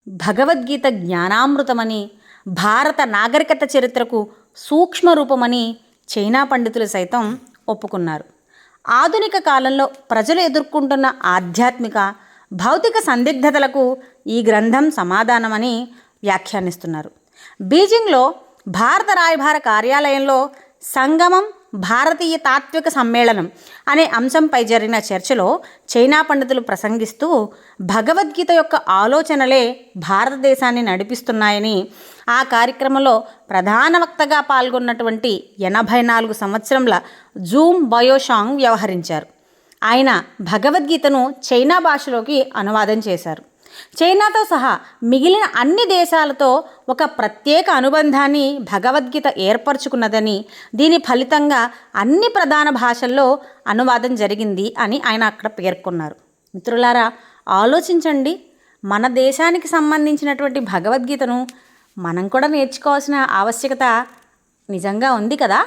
భగవద్గీత జ్ఞానామృతమని, భారత నాగరికత చరిత్రకు సూక్ష్మ రూపమని చైనా పండితులు సైతం ఒప్పుకున్నారు. ఆధునిక కాలంలో ప్రజలు ఎదుర్కొంటున్న ఆధ్యాత్మిక, భౌతిక సందిగ్ధతలకు ఈ గ్రంథం సమాధానమని వ్యాఖ్యానిస్తున్నారు. బీజింగ్లో భారత రాయబార కార్యాలయంలో సంగమం భారతీయ తాత్విక సమ్మేళనం అనే అంశంపై జరిగిన చర్చలో చైనా పండితులు ప్రసంగిస్తూ భగవద్గీత యొక్క ఆలోచనలే భారతదేశాన్ని నడిపిస్తున్నాయని, ఆ కార్యక్రమంలో ప్రధాన వక్తగా పాల్గొన్నటువంటి 84 సంవత్సరంల జూమ్ బయోషాంగ్ వ్యవహరించారు. ఆయన భగవద్గీతను చైనా భాషలోకి అనువాదం చేశారు. చైనాతో సహా మిగిలిన అన్ని దేశాలతో ఒక ప్రత్యేక అనుబంధాన్ని భగవద్గీత ఏర్పరచుకున్నదని, దీని ఫలితంగా అన్ని ప్రధాన భాషల్లో అనువాదం జరిగింది అని ఆయన అక్కడ పేర్కొన్నారు. మిత్రులారా, ఆలోచించండి, మన దేశానికి సంబంధించినటువంటి భగవద్గీతను మనం కూడా నేర్చుకోవాల్సిన ఆవశ్యకత నిజంగా ఉంది కదా.